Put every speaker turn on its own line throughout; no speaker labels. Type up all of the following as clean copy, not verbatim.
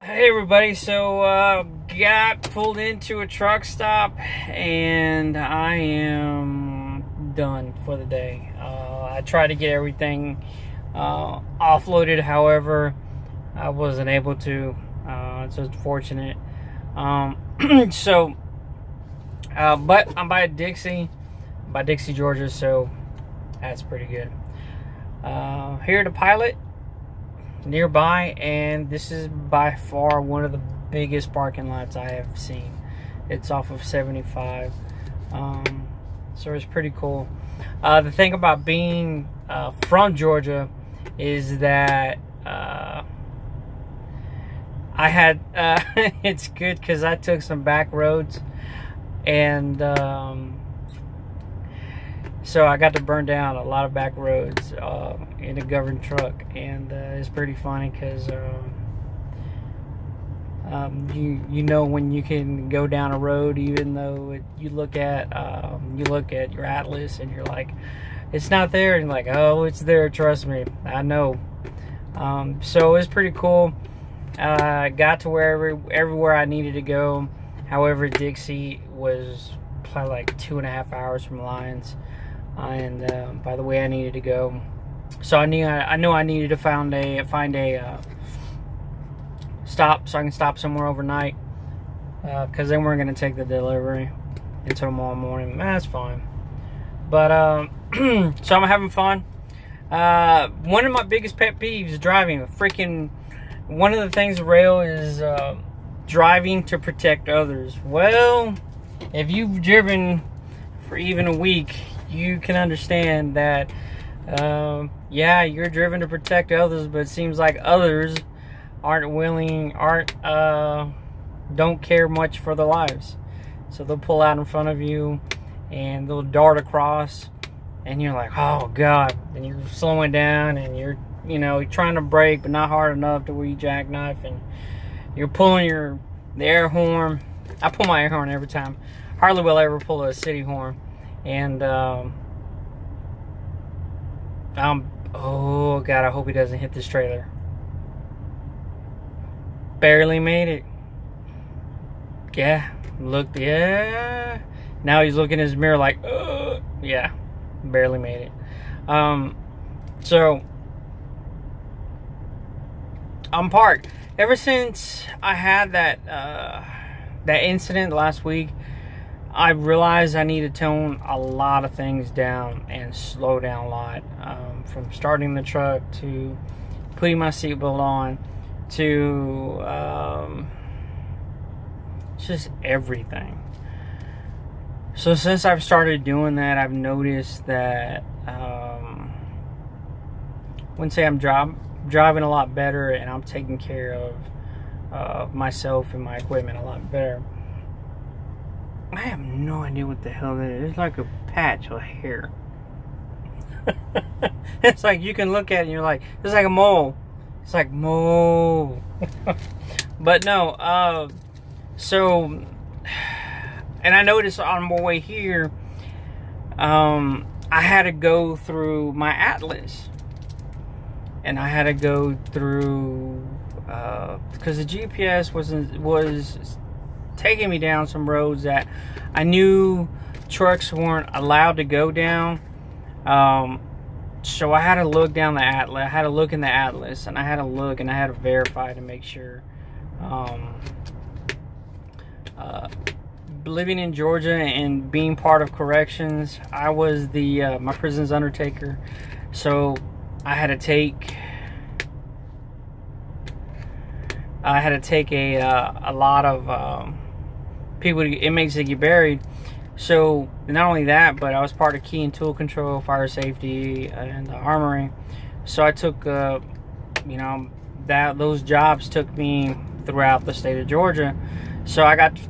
Hey everybody, so got pulled into a truck stop and I am done for the day. I tried to get everything offloaded, however I wasn't able to. It's unfortunate. But I'm by Dixie, Georgia, so that's pretty good. Here to Pilot nearby, and this is by far one of the biggest parking lots I have seen. It's off of 75, so it's pretty cool. The thing about being from Georgia is that I had it's good because I took some back roads, and so I got to burn down a lot of back roads in a governed truck, and it's pretty funny because you know when you can go down a road, even though you look at your atlas and you're like, it's not there, and you're like, oh, it's there, trust me, I know. So it's pretty cool. Got to everywhere I needed to go. However, Dixie was probably like 2.5 hours from Lyons. And by the way I needed to go, so I knew I needed to find a stop so I can stop somewhere overnight, because they weren't going to take the delivery until tomorrow morning. That's fine, but so I'm having fun. One of my biggest pet peeves is driving. One of the things Roehl is driving to protect others. Well, if you've driven for even a week, you can understand that, yeah, you're driven to protect others, but it seems like others don't care much for their lives. So they'll pull out in front of you and they'll dart across, and you're like, oh God, and you're slowing down and you're trying to brake, but not hard enough to where you jackknife, and you're pulling the air horn. I pull my air horn every time. Hardly will I ever pull a city horn. And oh God, I hope he doesn't hit this trailer. Barely made it. Yeah, yeah. Now he's looking in his mirror like, yeah, barely made it. So I'm parked. Ever since I had that incident last week, I realized I need to tone a lot of things down and slow down a lot. From starting the truck to putting my seatbelt on to just everything. So since I've started doing that, I've noticed that I wouldn't say I'm driving a lot better, and I'm taking care of myself and my equipment a lot better. I have no idea what the hell that is. It's like a patch of hair. It's like you can look at it and you're like, it's like a mole. It's like mole. But no, so, and I noticed on my way here, I had to go through my atlas. And I had to go through, because the GPS was taking me down some roads that I knew trucks weren't allowed to go down. So I had to look down the atlas. I had to look in the atlas, and I had to look, and I had to verify to make sure. Living in Georgia and being part of corrections, I was my prison's undertaker. So I had to take a lot of people, inmates that get buried. So not only that, but I was part of key and tool control, fire safety, and armory. So I took, those jobs took me throughout the state of Georgia. So I got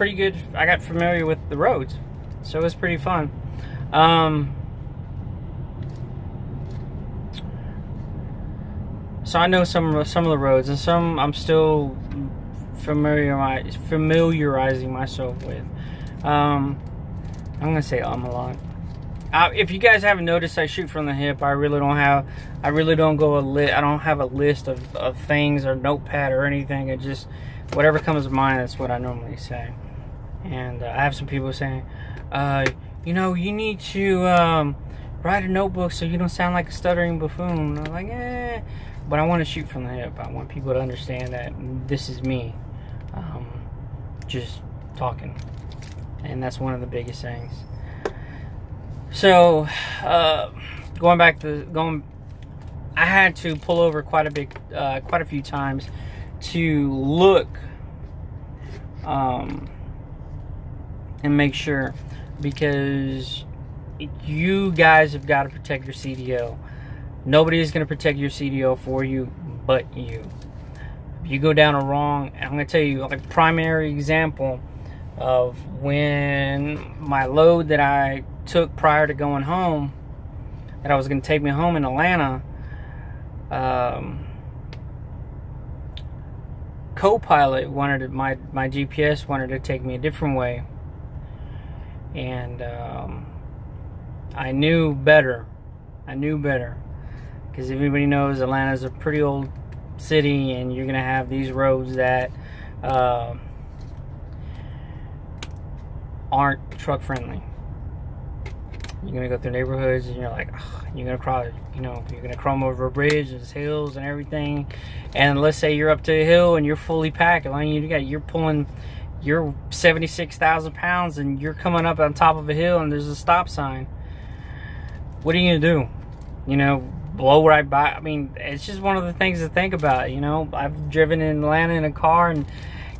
I got familiar with the roads. So it was pretty fun. So I know some of the roads, and some I'm still familiarizing myself with. I'm gonna say a lot. If you guys haven't noticed, I shoot from the hip. I really don't have a list of things or notepad or anything. It just, whatever comes to mind, that's what I normally say. And I have some people saying, you know, you need to write a notebook so you don't sound like a stuttering buffoon. I'm like, but I want to shoot from the hip. I want people to understand that this is me, just talking. And that's one of the biggest things. So, I had to pull over quite a few times to look, and make sure, because you guys have got to protect your CDL. Nobody is going to protect your CDL for you but you. If you go down a wrong, I'm going to tell you, like, primary example of when my load that I took prior to going home, that I was going to take me home in Atlanta, co-pilot wanted my GPS wanted to take me a different way, and I knew better, because everybody knows Atlanta's a pretty old city, and you're gonna have these roads that aren't truck friendly. You're gonna go through neighborhoods, and you're like, you're gonna cross, you know, you're gonna climb over a bridge, there's hills and everything, and let's say you're up to a hill and you're fully packed. I mean, you're pulling, you're 76,000 pounds, and you're coming up on top of a hill, and there's a stop sign. What are you gonna do? You know, blow right by? I mean, it's just one of the things to think about. You know, I've driven in Atlanta in a car, and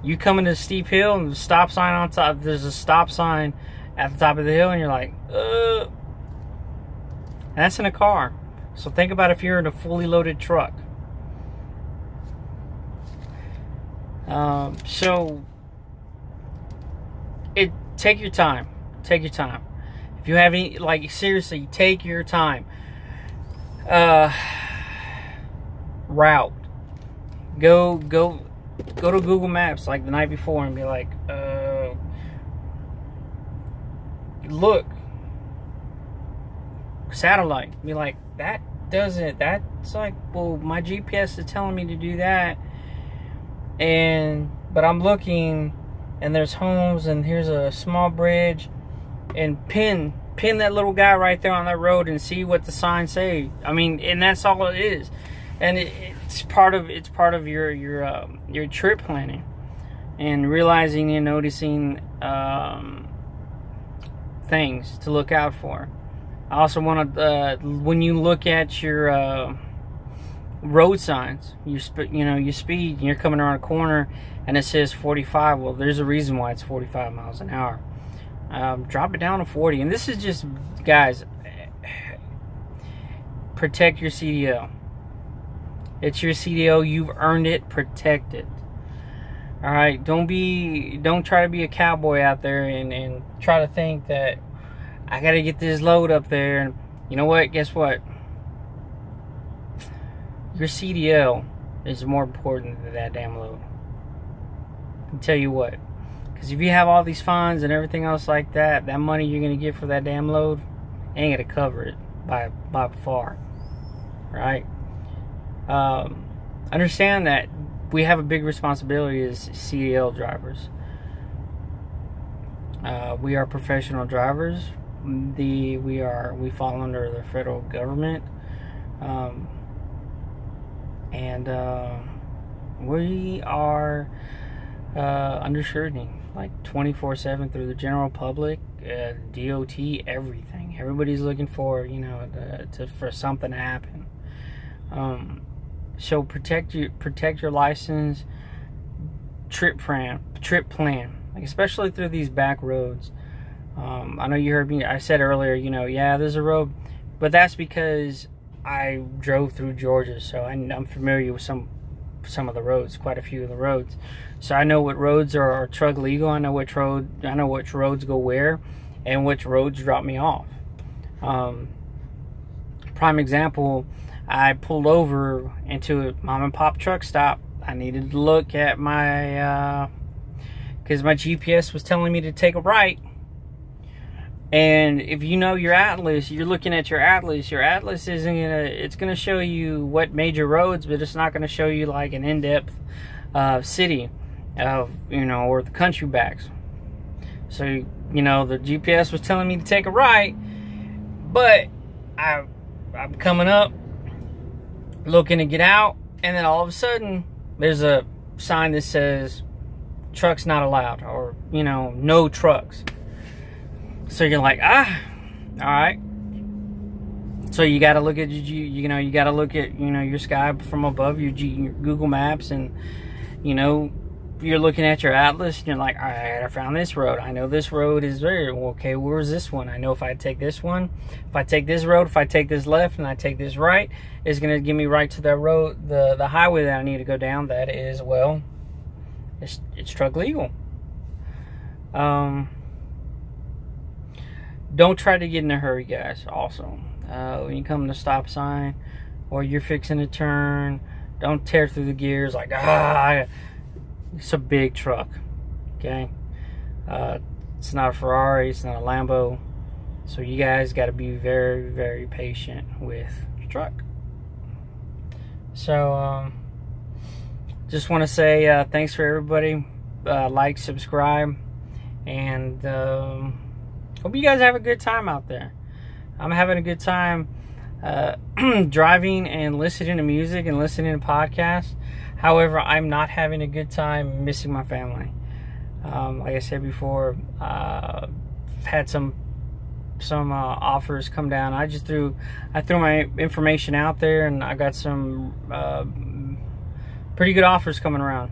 you come into a steep hill, and the stop sign on top, there's a stop sign at the top of the hill, and you're like, and that's in a car. So think about if you're in a fully loaded truck. So take your time. Take your time. If you have any, like, seriously, take your time. Route. Go to Google Maps like the night before and be like, look, satellite. Be like, that's like, well, my GPS is telling me to do that, but I'm looking, and there's homes, and here's a small bridge, and pin that little guy right there on that road and see what the signs say. I mean, and that's all it is. And it's part of your trip planning, and realizing and noticing things to look out for. I also want to, when you look at your road signs, you speed, and you're coming around a corner and it says 45. Well, there's a reason why it's 45 miles an hour. Drop it down to 40. And this is just, guys, protect your CDL. It's your CDL. You've earned it. Protect it. All right. Don't try to be a cowboy out there and try to think that I got to get this load up there. And you know what? Guess what? Your CDL is more important than that damn load. I'll tell you what. Because if you have all these funds and everything else like that, that money you're going to get for that damn load ain't going to cover it by far. Right? Understand that we have a big responsibility as CDL drivers. We are professional drivers. We fall under the federal government. And we are under scrutiny, like 24/7 through the general public, DOT, everything. Everybody's looking for, for something to happen. So protect your license, trip plan, like, especially through these back roads. I know you heard me. I said earlier, yeah, there's a road, but that's because I drove through Georgia, so I'm familiar with some of the roads, quite a few of the roads. So I know what roads are truck legal. I know which roads go where, and which roads drop me off. Prime example, I pulled over into a mom and pop truck stop. I needed to look at my, because my GPS was telling me to take a right. And if you know your atlas, you're looking at your atlas. Your atlas isn't gonna. It's gonna show you what major roads, but it's not gonna show you like an in-depth city, or the country backs. So the GPS was telling me to take a right, but I'm coming up, looking to get out, and then all of a sudden there's a sign that says trucks not allowed, or no trucks. So you're like, all right. So you got to look at you got to look at your sky from above, your Google Maps, and you're looking at your atlas, and you're like, all right, I found this road. I know this road is there. Well, okay, where's this one? I know if I take this one, if I take this road, if I take this left, and I take this right, it's gonna give me right to that road, the highway that I need to go down. That is, well, it's truck legal. Don't try to get in a hurry, guys. Also, when you come to the stop sign or you're fixing a turn, don't tear through the gears like, it's a big truck, okay? It's not a Ferrari, it's not a Lambo. So you guys got to be very, very patient with your truck. So, just want to say thanks for everybody. Like, subscribe, and hope you guys have a good time out there. I'm having a good time driving and listening to music and listening to podcasts. However, I'm not having a good time missing my family. Like I said before, I've had some offers come down. I threw my information out there, and I got some pretty good offers coming around,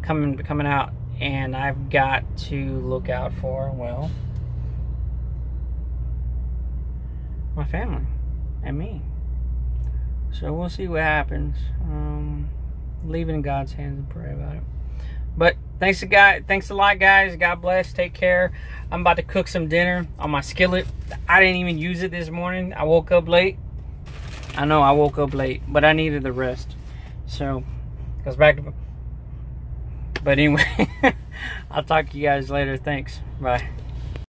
coming out, and I've got to look out for, well, my family and me. So we'll see what happens. Leave it in God's hands and pray about it. But thanks a lot, guys. God bless. Take care. I'm about to cook some dinner on my skillet. I didn't even use it this morning. I woke up late. I know I woke up late, but I needed the rest. So goes back to. But anyway, I'll talk to you guys later. Thanks. Bye.